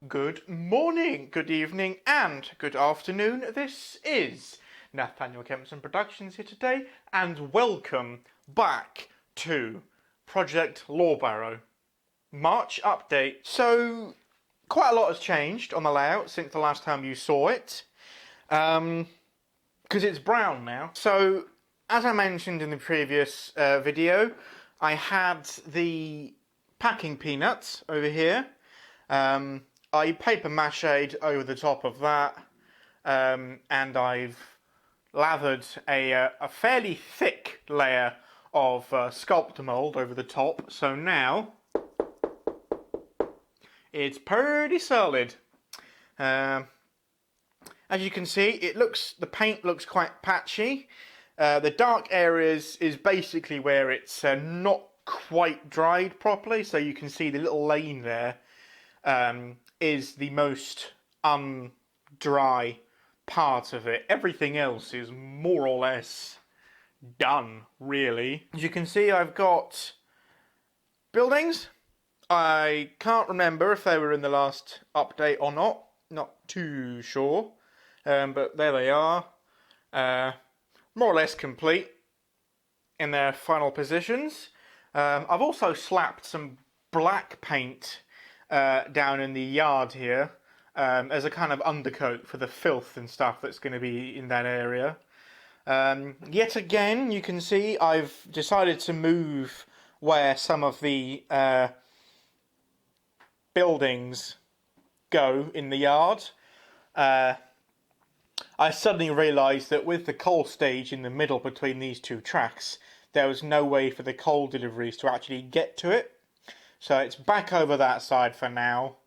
Good morning, good evening, and good afternoon. This is Nathaniel Kempson Productions here today, and welcome back to Project Lawbarrow March update. So, quite a lot has changed on the layout since the last time you saw it, because it's brown now. So, as I mentioned in the previous video, I had the packing peanuts over here. I paper mache'd over the top of that, and I've lathered a fairly thick layer of sculptor mould over the top. So now it's pretty solid. As you can see, the paint looks quite patchy. The dark areas is basically where it's not quite dried properly. So you can see the little lane there. Is the most undry part of it. Everything else is more or less done, really. As you can see, I've got buildings. I can't remember if they were in the last update or not. Not too sure. But there they are. More or less complete in their final positions. I've also slapped some black paint down in the yard here as a kind of undercoat for the filth and stuff that's going to be in that area. Yet again, you can see I've decided to move where some of the buildings go in the yard. I suddenly realised that with the coal stage in the middle between these two tracks, there was no way for the coal deliveries to actually get to it. So it's back over that side for now,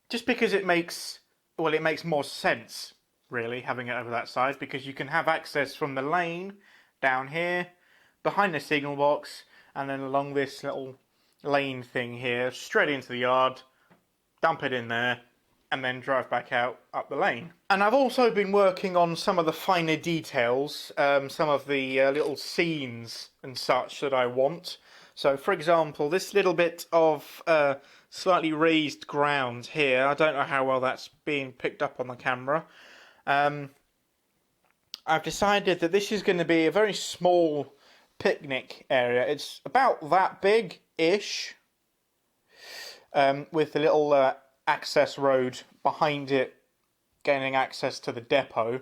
just because it makes more sense, really, having it over that side, because you can have access from the lane down here, behind the signal box, and then along this little lane thing here, straight into the yard, dump it in there, and then drive back out up the lane. And I've also been working on some of the finer details, some of the little scenes and such that I want. So, for example, this little bit of slightly raised ground here, I don't know how well that's being picked up on the camera. I've decided that this is going to be a very small picnic area. It's about that big-ish, with the little access road behind it, gaining access to the depot.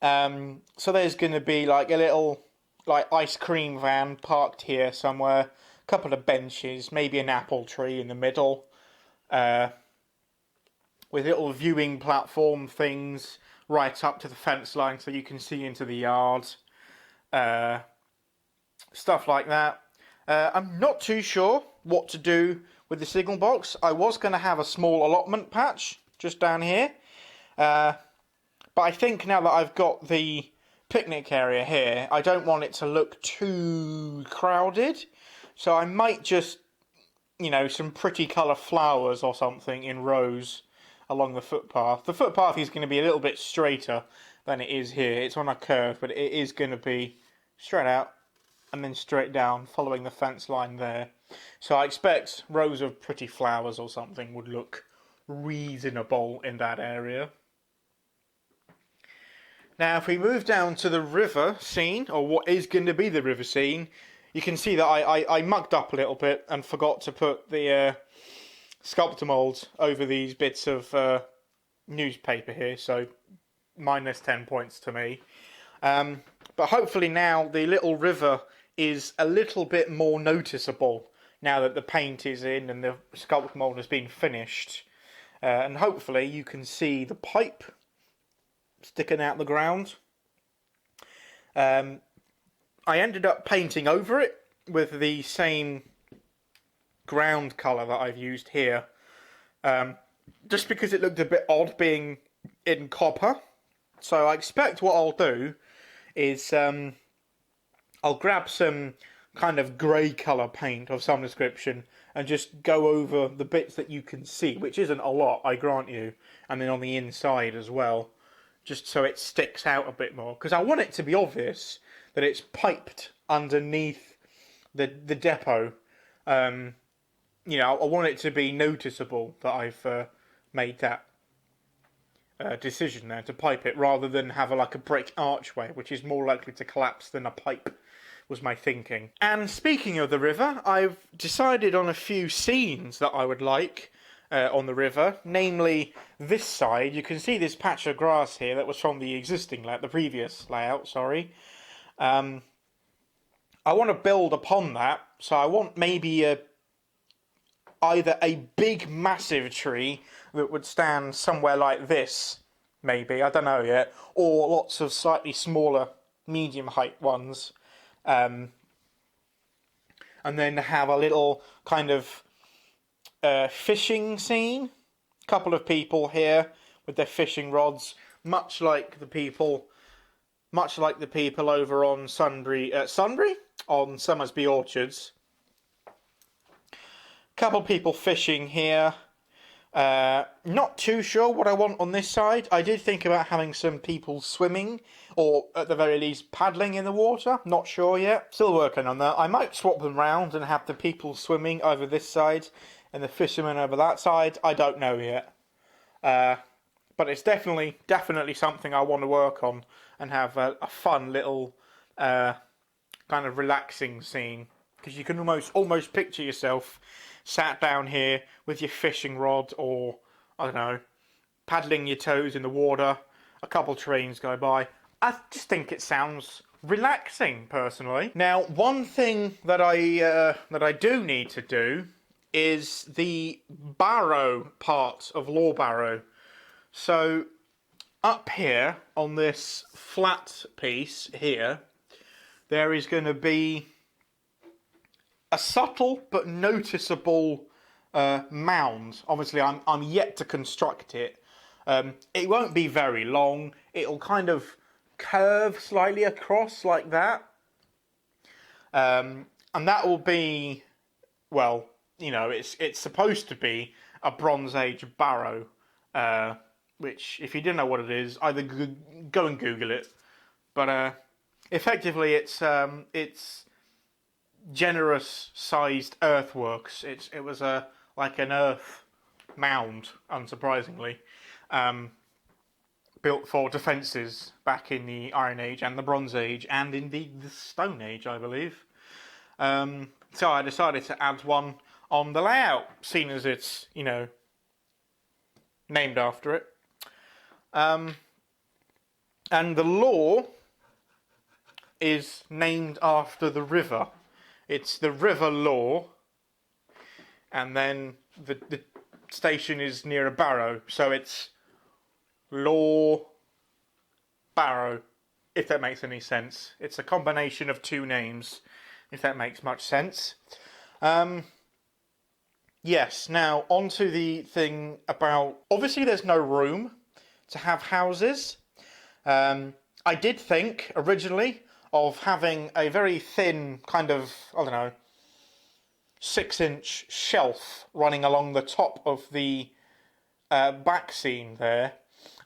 So there's going to be like a little ice cream van parked here somewhere, a couple of benches, maybe an apple tree in the middle, with little viewing platform things right up to the fence line so you can see into the yard, stuff like that. I'm not too sure what to do with the signal box. I was going to have a small allotment patch just down here, but I think now that I've got the picnic area here, I don't want it to look too crowded, so I might just, some pretty colour flowers or something in rows along the footpath. The footpath is going to be a little bit straighter than it is here. It's on a curve, but it is going to be straight out and then straight down, following the fence line there. So I expect rows of pretty flowers or something would look reasonable in that area. Now, if we move down to the river scene, or what is going to be the river scene, you can see that I mucked up a little bit and forgot to put the sculptor mould over these bits of newspaper here, so minus 10 points to me. But hopefully now the little river is a little bit more noticeable now that the paint is in and the sculptor mould has been finished. And hopefully you can see the pipe sticking out the ground. I ended up painting over it with the same ground colour that I've used here, just because it looked a bit odd being in copper. So I expect what I'll do is I'll grab some kind of grey colour paint of some description and just go over the bits that you can see, which isn't a lot, I grant you, and then on the inside as well, just so it sticks out a bit more, because I want it to be obvious that it's piped underneath the depot, you know, I want it to be noticeable that I've made that decision there to pipe it, rather than have like a brick archway, which is more likely to collapse than a pipe, was my thinking. And speaking of the river, I've decided on a few scenes that I would like on the river, namely this side. You can see this patch of grass here that was from the existing layout, the previous layout, sorry. I want to build upon that, so I want maybe either a big massive tree that would stand somewhere like this, maybe, I don't know yet, or lots of slightly smaller medium height ones, and then have a little kind of fishing scene. A couple of people here with their fishing rods, much like the people over on Sunbury on Summersby Orchards. Couple people fishing here. Not too sure what I want on this side. I did think about having some people swimming, or at the very least paddling in the water. Not sure yet. Still working on that. I might swap them round and have the people swimming over this side and the fishermen over that side. I don't know yet. But it's definitely something I want to work on and have a fun little kind of relaxing scene. Because you can almost picture yourself sat down here with your fishing rod, or, I don't know, paddling your toes in the water, a couple trains go by. I just think it sounds relaxing, personally. Now, one thing that I do need to do is the barrow part of Law Barrow. So, up here, on this flat piece here, there is going to be a subtle but noticeable mound. Obviously, I'm yet to construct it. It won't be very long. It'll kind of curve slightly across like that. And that will be, well, you know, it's supposed to be a Bronze Age barrow. Which, if you didn't know what it is, either go and Google it. But effectively, it's generous-sized earthworks. It was like an earth mound, unsurprisingly, built for defences back in the Iron Age and the Bronze Age, and indeed the Stone Age, I believe. So I decided to add one on the layout, seeing as it's, you know, named after it. And the law is named after the river. It's the River Law, and then the station is near a barrow, so it's Law Barrow, if that makes any sense. It's a combination of two names, if that makes much sense. Yes, now on to the thing about, obviously there's no room to have houses. I did think originally of having a very thin kind of, I don't know, 6-inch shelf running along the top of the back scene there,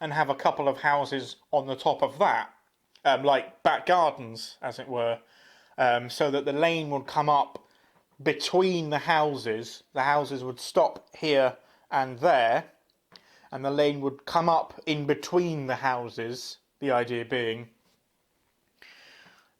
and have a couple of houses on the top of that, like back gardens, as it were, so that the lane would come up between the houses. The houses would stop here and there, and the lane would come up in between the houses, the idea being.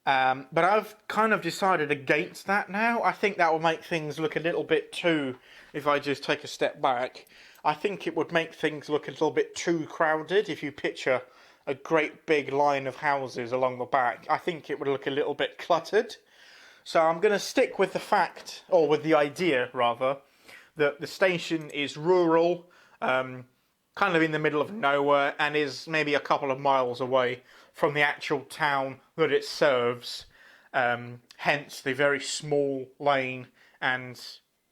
But I've kind of decided against that now. I think that will make things look a little bit too, if I just take a step back, I think it would make things look a little bit too crowded. If you picture a great big line of houses along the back, I think it would look a little bit cluttered. So I'm going to stick with the fact, or with the idea rather, that the station is rural, kind of in the middle of nowhere, and is maybe a couple of miles away from the actual town that it serves. Hence the very small lane and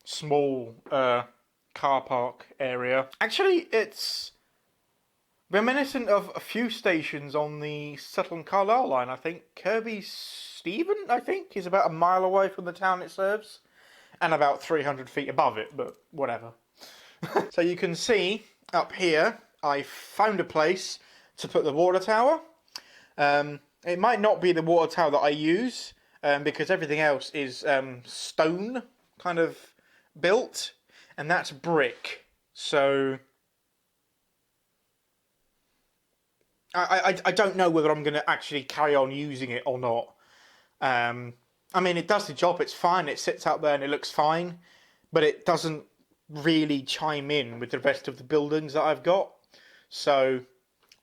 small car park area. Actually, it's reminiscent of a few stations on the Sutton Carlisle line, I think. Kirby Stephen, I think, is about a mile away from the town it serves, and about 300 feet above it, but whatever. So you can see up here, I found a place to put the water tower. It might not be the water tower that I use, because everything else is stone kind of built. and that's brick. So I don't know whether I'm going to actually carry on using it or not. I mean, it does the job, it's fine, it sits out there and it looks fine, but it doesn't really chime in with the rest of the buildings that I've got. So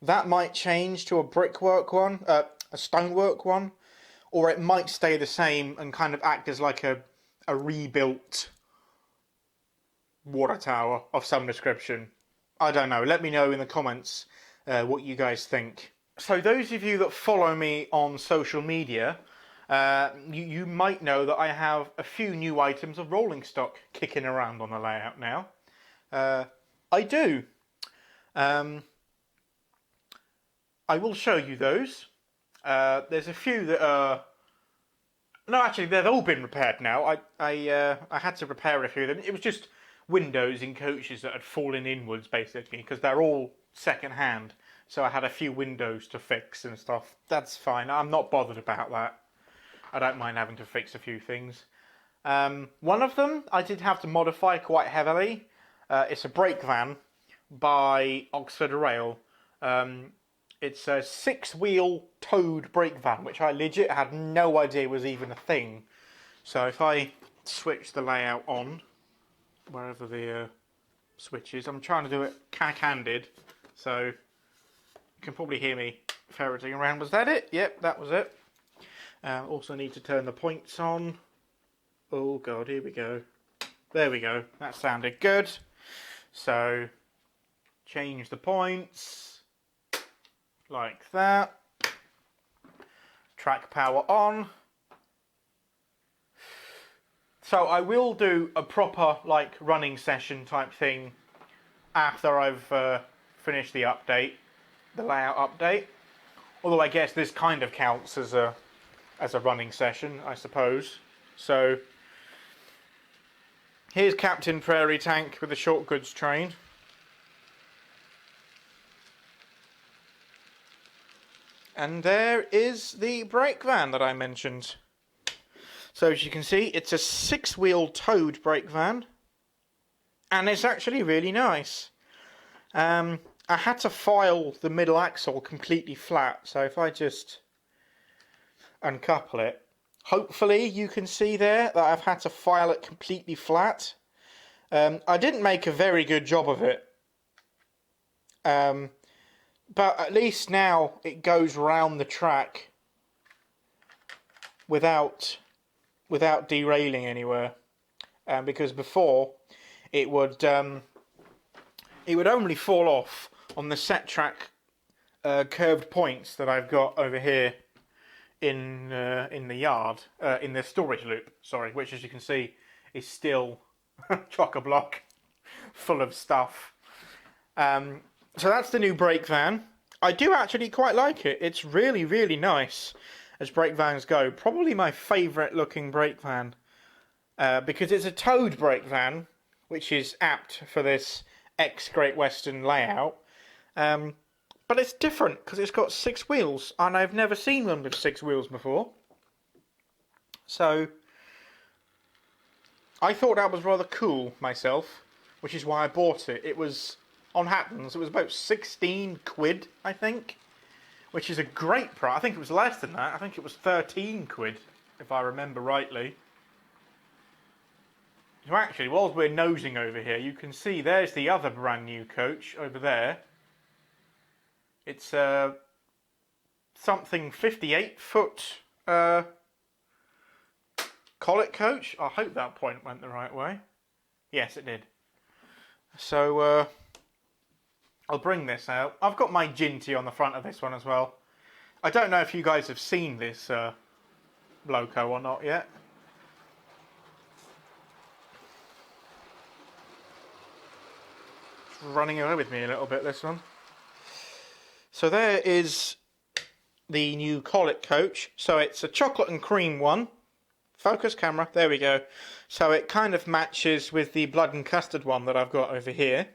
that might change to a brickwork one, a stonework one, or it might stay the same and kind of act as like a rebuilt water tower of some description. I don't know. Let me know in the comments what you guys think. So those of you that follow me on social media, you might know that I have a few new items of rolling stock kicking around on the layout now. I do. I will show you those. There's a few that are... No, actually, they've all been repaired now. I had to repair a few of them. It was just windows in coaches that had fallen inwards, basically, because they're all second-hand. So I had a few windows to fix and stuff. That's fine. I'm not bothered about that. I don't mind having to fix a few things. One of them I did have to modify quite heavily. It's a brake van by Oxford Rail. It's a 6-wheel towed brake van, which I legit had no idea was even a thing. So if I switch the layout on, wherever the switch is, I'm trying to do it cack-handed, so you can probably hear me ferreting around. Was that it? Yep, that was it. Also need to turn the points on. Oh god, here we go. There we go. That sounded good. So, change the points. Like that. Track power on. So I will do a proper like running session type thing after I've finished the update, the layout update. Although I guess this kind of counts as a running session, I suppose. So here's Captain Prairie Tank with the short goods train. And there is the brake van that I mentioned. So as you can see, it's a 6-wheel towed brake van. And it's actually really nice. I had to file the middle axle completely flat. So if I just uncouple it, hopefully you can see there that I've had to file it completely flat. I didn't make a very good job of it. But at least now it goes round the track without derailing anywhere. Because before it would only fall off on the set track curved points that I've got over here in the yard, in the storage loop. Sorry, which as you can see is still chock-a-block full of stuff. So that's the new brake van. I do actually quite like it. It's really, really nice as brake vans go. Probably my favourite looking brake van. Because it's a towed brake van, which is apt for this ex-Great Western layout. But it's different because it's got 6 wheels. And I've never seen one with 6 wheels before. So I thought that was rather cool myself, which is why I bought it. It was... on Hattons, it was about 16 quid, I think, which is a great price. I think it was less than that. I think it was 13 quid, if I remember rightly. So actually, whilst we're nosing over here, you can see there's the other brand new coach over there. It's something 58-foot collet coach. I hope that point went the right way. Yes, it did. So, I'll bring this out. I've got my Ginty on the front of this one as well. I don't know if you guys have seen this loco or not yet. It's running away with me a little bit, this one. So there is the new collet coach. So it's a chocolate and cream one. Focus camera, there we go. So it kind of matches with the blood and custard one that I've got over here.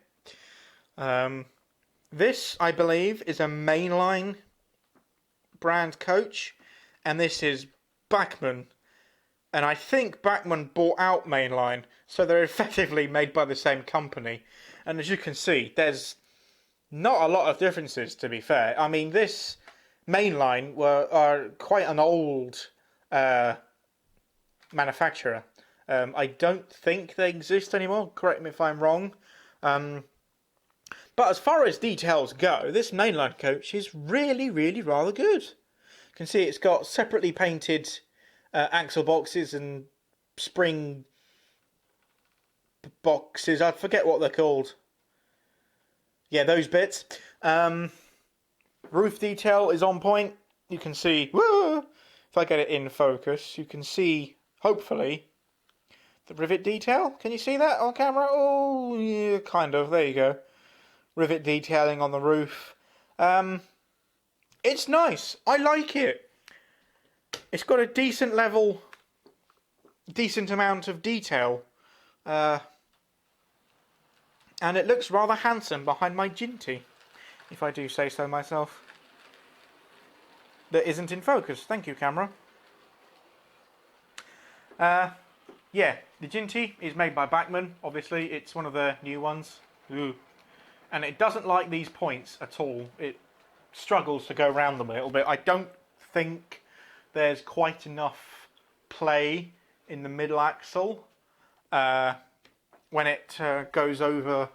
This, I believe, is a mainline brand coach, and this is Bachmann. And I think Bachmann bought out Mainline, so they're effectively made by the same company. And as you can see, there's not a lot of differences, to be fair. I mean, this Mainline are quite an old manufacturer. I don't think they exist anymore, correct me if I'm wrong. But as far as details go, this Mainline coach is really, really rather good. You can see it's got separately painted axle boxes and spring boxes. I forget what they're called. Yeah, those bits. Roof detail is on point. You can see, woo, if I get it in focus, you can see, hopefully, the rivet detail. Can you see that on camera? Oh, yeah, kind of. There you go. Rivet detailing on the roof. It's nice. I like it. It's got a decent amount of detail. And it looks rather handsome behind my Ginty, if I do say so myself. That isn't in focus. Thank you, camera. Yeah, the Ginty is made by Bachmann, obviously. It's one of the new ones. Ooh. And it doesn't like these points at all. It struggles to go around them a little bit. I don't think there's quite enough play in the middle axle when it goes over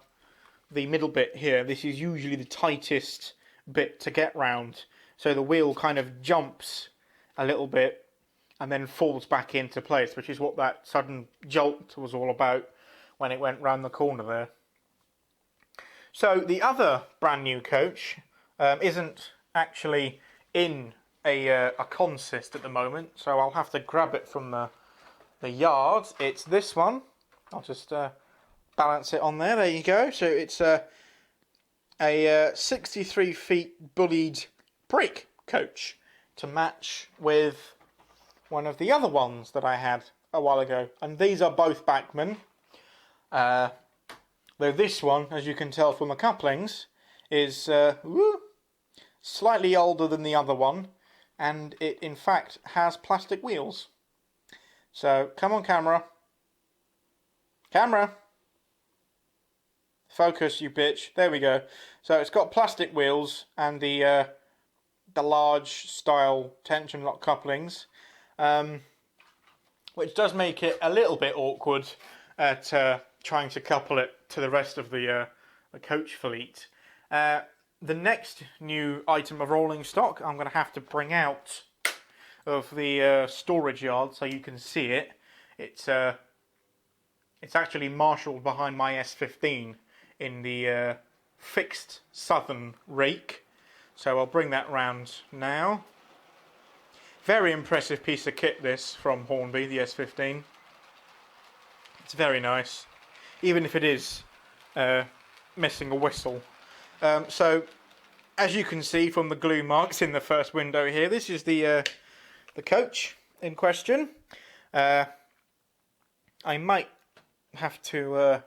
the middle bit here. This is usually the tightest bit to get round. So the wheel kind of jumps a little bit and then falls back into place, which is what that sudden jolt was all about when it went round the corner there. So the other brand new coach isn't actually in a consist at the moment, so I'll have to grab it from the yard. It's this one. I'll just balance it on there. There you go. So it's a 63 feet bullied brake coach to match with one of the other ones that I had a while ago, and these are both Bachmann. Though this one, as you can tell from the couplings, is slightly older than the other one, and it in fact has plastic wheels. So come on, camera. Camera. Focus, you bitch. There we go. So it's got plastic wheels and the large style tension lock couplings, which does make it a little bit awkward at trying to couple it to the rest of the coach fleet. The next new item of rolling stock I'm going to have to bring out of the storage yard so you can see it. It's actually marshalled behind my S15 in the fixed southern rake. So I'll bring that round now. Very impressive piece of kit this from Hornby, the S15. It's very nice, even if it is missing a whistle. So, as you can see from the glue marks in the first window here, this is the coach in question. I might have to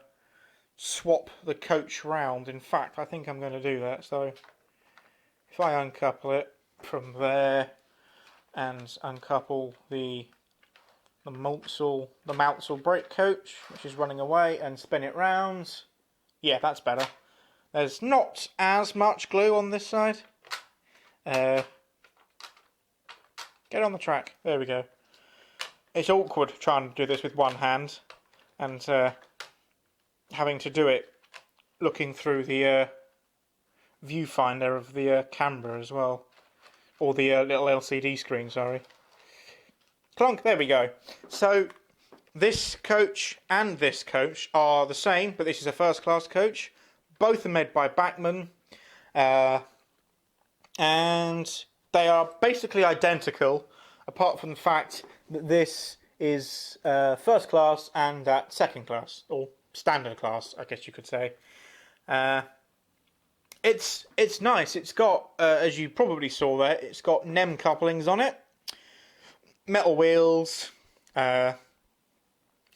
swap the coach round. In fact, I think I'm going to do that. So, if I uncouple it from there and uncouple the Mautsel brake coach, which is running away, and spin it round. Yeah, that's better. There's not as much glue on this side. Get on the track. There we go. It's awkward trying to do this with one hand and having to do it looking through the viewfinder of the camera as well. Or the little LCD screen, sorry. Clunk, there we go. So, this coach and this coach are the same, but this is a first class coach. Both are made by Bachmann. And they are basically identical, apart from the fact that this is first class and that second class, or standard class, I guess you could say. It's nice. It's got, as you probably saw there, it's got NEM couplings on it. Metal wheels,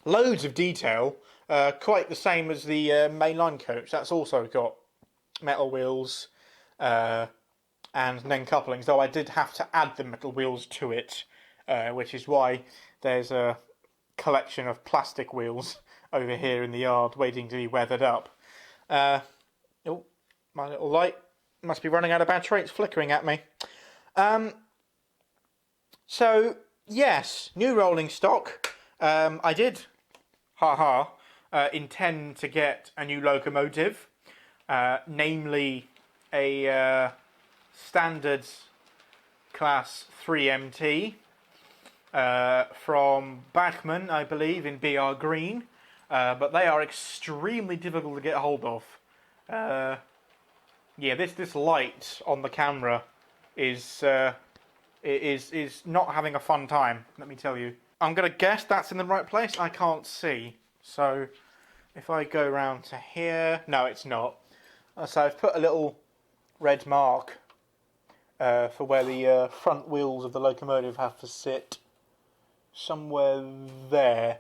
loads of detail, quite the same as the mainline coach. That's also got metal wheels and NEM couplings, though I did have to add the metal wheels to it, which is why there's a collection of plastic wheels over here in the yard waiting to be weathered up. Oh, my little light must be running out of battery. It's flickering at me. So, yes, new rolling stock. I did, intend to get a new locomotive, namely a standard class 3MT from Bachmann, I believe, in BR Green, but they are extremely difficult to get hold of. Yeah, this light on the camera is not having a fun time, let me tell you. I'm going to guess that's in the right place. I can't see. So if I go around to here... No, it's not. So I've put a little red mark for where the front wheels of the locomotive have to sit. Somewhere there.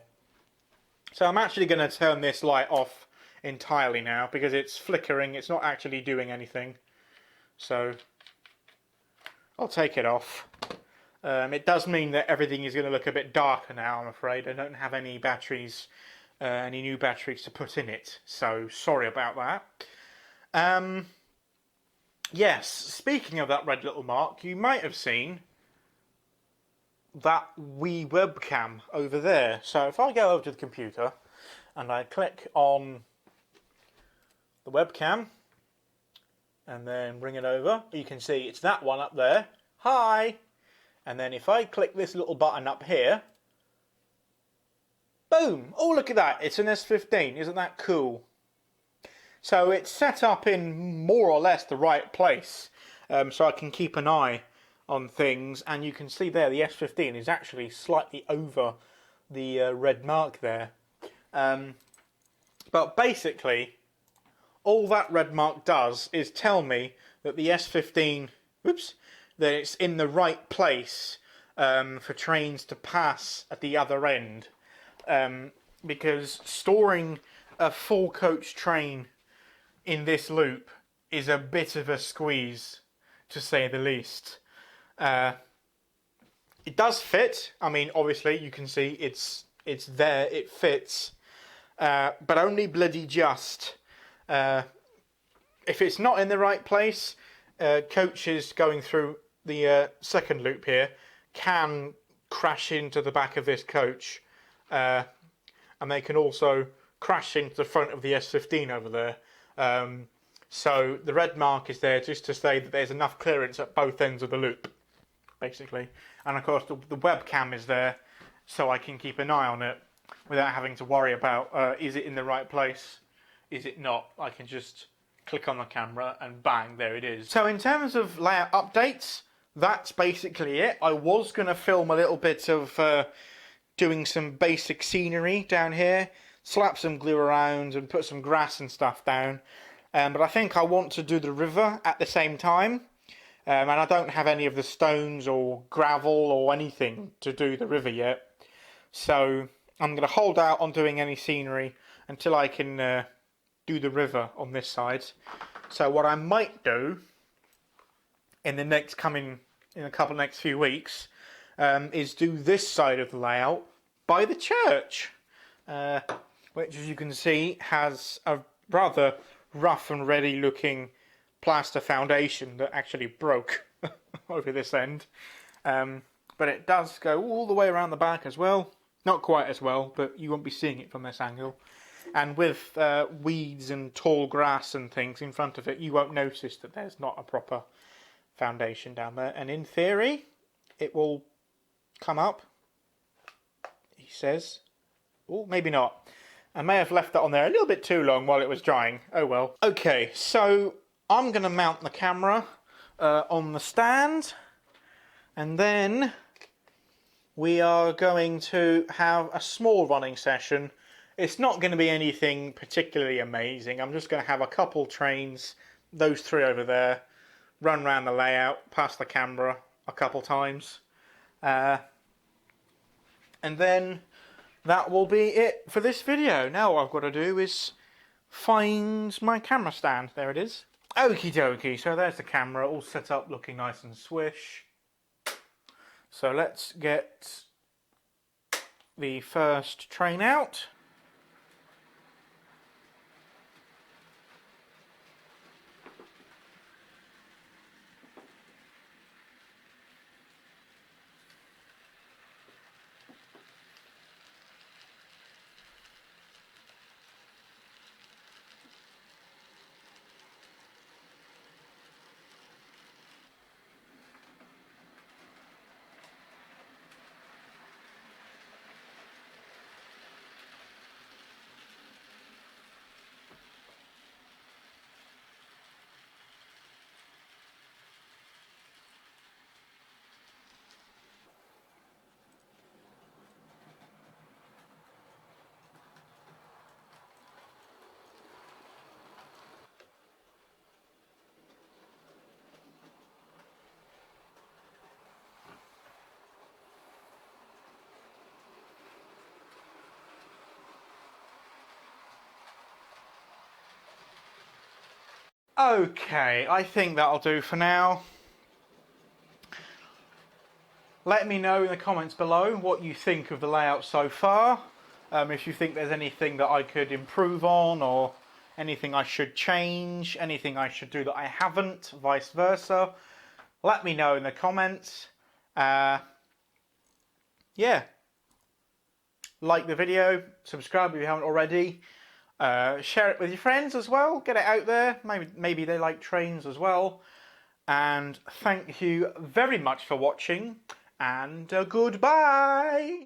So I'm actually going to turn this light off entirely now because it's flickering. It's not actually doing anything. So I'll take it off. It does mean that everything is going to look a bit darker now, I'm afraid. I don't have any batteries, any new batteries to put in it, so sorry about that. Yes, speaking of that red little mark, you might have seen that wee webcam over there. So if I go over to the computer and I click on the webcam and then bring it over, you can see it's that one up there. Hi! And then if I click this little button up here, boom! Oh, look at that. It's an S15. Isn't that cool? So it's set up in more or less the right place. So I can keep an eye on things. And you can see there the S15 is actually slightly over the red mark there. But basically, all that red mark does is tell me that the S15... Whoops! That it's in the right place for trains to pass at the other end. Because storing a full coach train in this loop is a bit of a squeeze, to say the least. It does fit. I mean, obviously, you can see it's there, it fits. But only bloody just. If it's not in the right place, coaches going through the second loop here can crash into the back of this coach, and they can also crash into the front of the S15 over there. So the red mark is there just to say that there's enough clearance at both ends of the loop, basically. And of course the webcam is there so I can keep an eye on it without having to worry about is it in the right place, is it not. I can just click on the camera and bang, there it is. So in terms of layout updates, that's basically it. I was going to film a little bit of doing some basic scenery down here, slap some glue around and put some grass and stuff down. But I think I want to do the river at the same time. And I don't have any of the stones or gravel or anything to do the river yet. So I'm going to hold out on doing any scenery until I can do the river on this side. So what I might do in the next next few weeks is do this side of the layout by the church, which, as you can see, has a rather rough and ready looking plaster foundation that actually broke over this end. But it does go all the way around the back as well. Not quite as well, but you won't be seeing it from this angle. And with weeds and tall grass and things in front of it, you won't notice that there's not a proper foundation down there. And in theory, it will come up, he says. Oh, maybe not. I may have left that on there a little bit too long while it was drying. Oh well. Okay, so I'm going to mount the camera on the stand. And then we are going to have a small running session. It's not going to be anything particularly amazing. I'm just going to have a couple trains, those three over there, run around the layout, pass the camera a couple times. And then that will be it for this video. Now what I've got to do is find my camera stand. There it is. Okie dokie. So there's the camera all set up looking nice and swish. So let's get the first train out. Okay, I think that'll do for now. Let me know in the comments below what you think of the layout so far. If you think there's anything that I could improve on, or anything I should change, anything I should do that I haven't, vice versa. Let me know in the comments. Yeah. Like the video, subscribe if you haven't already. Share it with your friends as well, get it out there. Maybe they like trains as well. And thank you very much for watching, and goodbye!